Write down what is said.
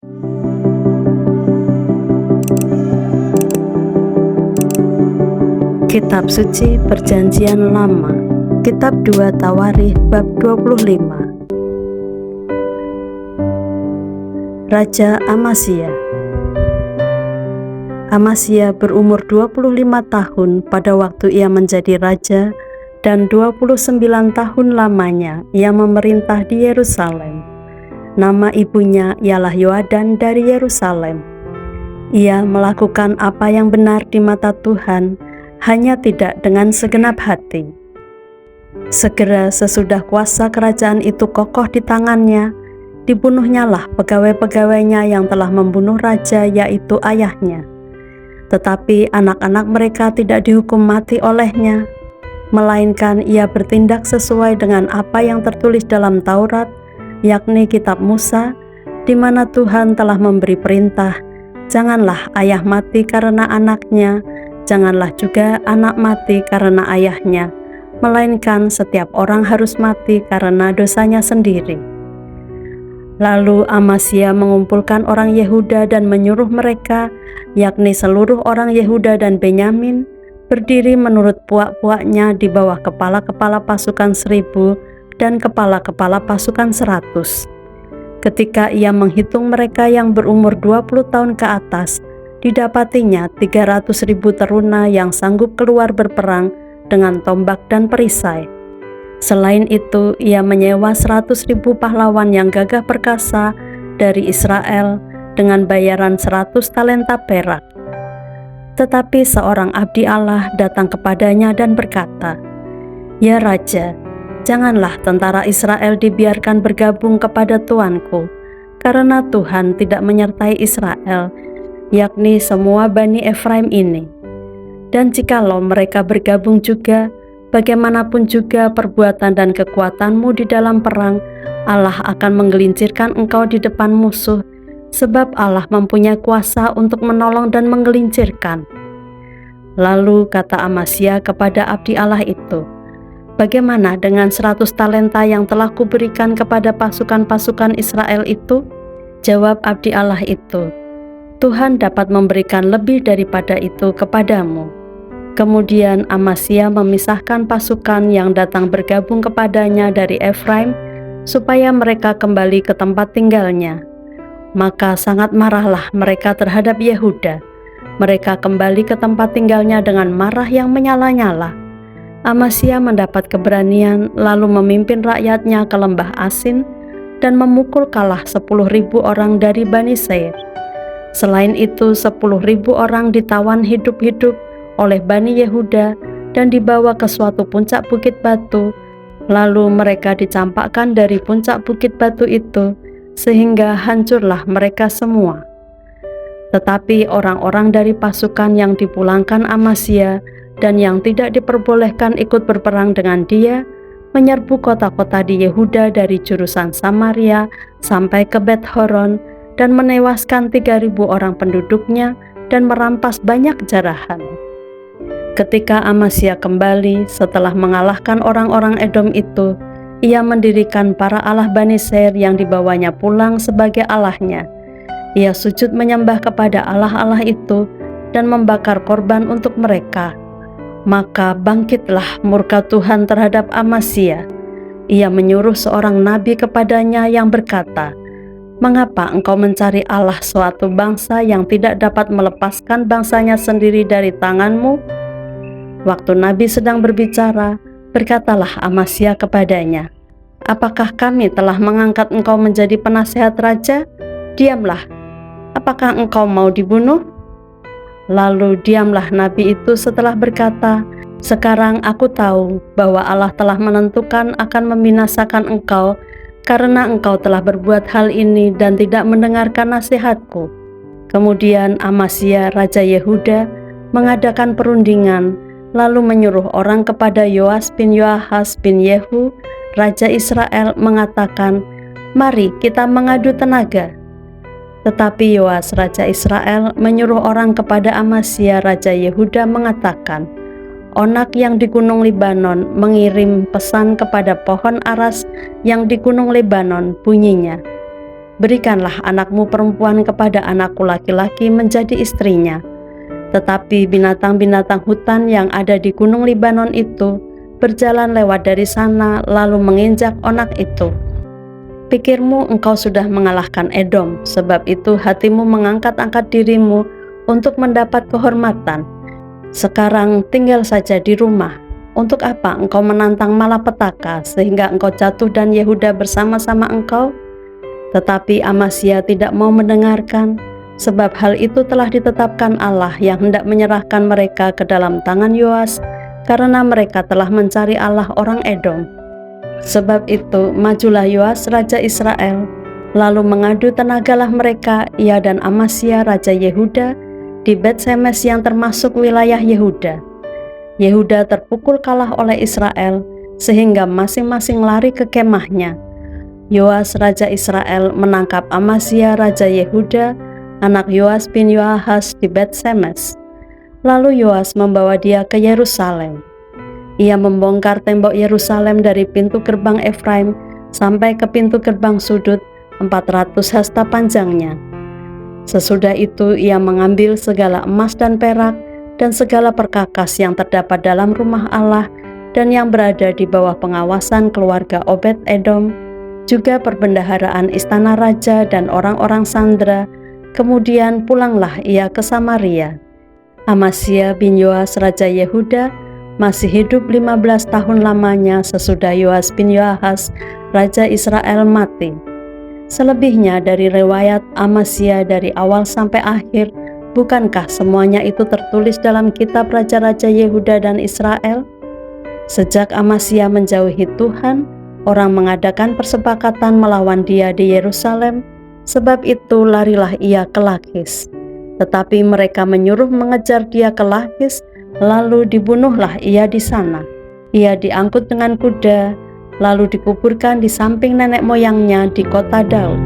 Kitab Suci Perjanjian Lama, Kitab 2 Tawarikh bab 25. Raja Amasya. Amasya berumur 25 tahun pada waktu ia menjadi raja, dan 29 tahun lamanya ia memerintah di Yerusalem. Nama ibunya ialah Yoadan dari Yerusalem. Ia melakukan apa yang benar di mata Tuhan, hanya tidak dengan segenap hati. Segera sesudah kuasa kerajaan itu kokoh di tangannya, dibunuhnyalah pegawai-pegawainya yang telah membunuh raja, yaitu ayahnya. Tetapi anak-anak mereka tidak dihukum mati olehnya, melainkan ia bertindak sesuai dengan apa yang tertulis dalam Taurat, yakni kitab Musa, di mana Tuhan telah memberi perintah, janganlah ayah mati karena anaknya, janganlah juga anak mati karena ayahnya, melainkan setiap orang harus mati karena dosanya sendiri. Lalu Amasya mengumpulkan orang Yehuda dan menyuruh mereka, yakni seluruh orang Yehuda dan Benyamin, berdiri menurut puak-puaknya di bawah kepala-kepala pasukan 1000 dan kepala-kepala pasukan 100. Ketika ia menghitung mereka yang berumur 20 tahun ke atas, didapatinya 300.000 teruna yang sanggup keluar berperang dengan tombak dan perisai. Selain itu, ia menyewa 100.000 pahlawan yang gagah perkasa dari Israel dengan bayaran 100 talenta perak. Tetapi seorang abdi Allah datang kepadanya dan berkata, "Ya Raja, janganlah tentara Israel dibiarkan bergabung kepada tuanku, karena Tuhan tidak menyertai Israel, yakni semua Bani Efraim ini. Dan jikalau mereka bergabung juga, bagaimanapun juga perbuatan dan kekuatanmu di dalam perang, Allah akan menggelincirkan engkau di depan musuh, sebab Allah mempunyai kuasa untuk menolong dan menggelincirkan." Lalu kata Amasya kepada abdi Allah itu, "Bagaimana dengan 100 talenta yang telah kuberikan kepada pasukan-pasukan Israel itu?" Jawab abdi Allah itu, "Tuhan dapat memberikan lebih daripada itu kepadamu." Kemudian Amasya memisahkan pasukan yang datang bergabung kepadanya dari Efraim, supaya mereka kembali ke tempat tinggalnya. Maka sangat marahlah mereka terhadap Yehuda. Mereka kembali ke tempat tinggalnya dengan marah yang menyala-nyala. Amasya mendapat keberanian, lalu memimpin rakyatnya ke lembah Asin, dan memukul kalah 10.000 orang dari Bani Seir. Selain itu 10.000 orang ditawan hidup-hidup oleh Bani Yehuda dan dibawa ke suatu puncak bukit batu, lalu mereka dicampakkan dari puncak bukit batu itu, sehingga hancurlah mereka semua. Tetapi orang-orang dari pasukan yang dipulangkan Amasya dan yang tidak diperbolehkan ikut berperang dengan dia, menyerbu kota-kota di Yehuda dari jurusan Samaria sampai ke Bet-Horon, dan menewaskan 3.000 orang penduduknya dan merampas banyak jarahan. Ketika Amasya kembali setelah mengalahkan orang-orang Edom itu, ia mendirikan para allah Bani Seir yang dibawanya pulang sebagai allahnya. Ia sujud menyembah kepada allah-allah itu dan membakar korban untuk mereka. Maka bangkitlah murka Tuhan terhadap Amasya. Ia menyuruh seorang nabi kepadanya yang berkata, "Mengapa engkau mencari Allah suatu bangsa yang tidak dapat melepaskan bangsanya sendiri dari tanganmu?" Waktu nabi sedang berbicara, berkatalah Amasya kepadanya, "Apakah kami telah mengangkat engkau menjadi penasehat raja? Diamlah. Apakah engkau mau dibunuh?" Lalu diamlah nabi itu setelah berkata, "Sekarang aku tahu bahwa Allah telah menentukan akan membinasakan engkau, karena engkau telah berbuat hal ini dan tidak mendengarkan nasihatku." Kemudian Amasya raja Yehuda mengadakan perundingan, lalu menyuruh orang kepada Yoas bin Yoahas bin Yehu, raja Israel, mengatakan, "Mari kita mengadu tenaga." Tetapi Yoas raja Israel menyuruh orang kepada Amasya raja Yehuda mengatakan, "Onak yang di Gunung Libanon mengirim pesan kepada pohon aras yang di Gunung Libanon, bunyinya, berikanlah anakmu perempuan kepada anakku laki-laki menjadi istrinya." Tetapi binatang-binatang hutan yang ada di gunung Libanon itu berjalan lewat dari sana lalu menginjak onak itu. Pikirmu engkau sudah mengalahkan Edom, sebab itu hatimu mengangkat-angkat dirimu untuk mendapat kehormatan. Sekarang tinggal saja di rumah. Untuk apa engkau menantang malapetaka sehingga engkau jatuh dan Yehuda bersama-sama engkau? Tetapi Amasya tidak mau mendengarkan, sebab hal itu telah ditetapkan Allah yang hendak menyerahkan mereka ke dalam tangan Yoas, karena mereka telah mencari Allah orang Edom. Sebab itu majulah Yoas raja Israel, lalu mengadu tenagalah mereka, ia dan Amasya raja Yehuda, di Bet-Semes yang termasuk wilayah Yehuda. Yehuda terpukul kalah oleh Israel, sehingga masing-masing lari ke kemahnya. Yoas raja Israel menangkap Amasya raja Yehuda, anak Yoas bin Yoahas di Bet-Semes. Lalu Yoas membawa dia ke Yerusalem. Ia membongkar tembok Yerusalem dari pintu gerbang Efraim sampai ke pintu gerbang sudut 400 hasta panjangnya. Sesudah itu ia mengambil segala emas dan perak dan segala perkakas yang terdapat dalam rumah Allah dan yang berada di bawah pengawasan keluarga Obed-Edom, juga perbendaharaan istana raja dan orang-orang sandera. Kemudian pulanglah ia ke Samaria. Amasya bin Yoas raja Yehuda masih hidup 15 tahun lamanya sesudah Yoas bin Yoahas raja Israel mati. Selebihnya dari riwayat Amasya dari awal sampai akhir, bukankah semuanya itu tertulis dalam kitab raja-raja Yehuda dan Israel? Sejak Amasya menjauhi Tuhan, orang mengadakan persepakatan melawan dia di Yerusalem, sebab itu larilah ia ke Lakis. Tetapi mereka menyuruh mengejar dia ke Lakis, lalu dibunuhlah ia di sana. Ia diangkut dengan kuda, lalu dikuburkan di samping nenek moyangnya di kota Daud.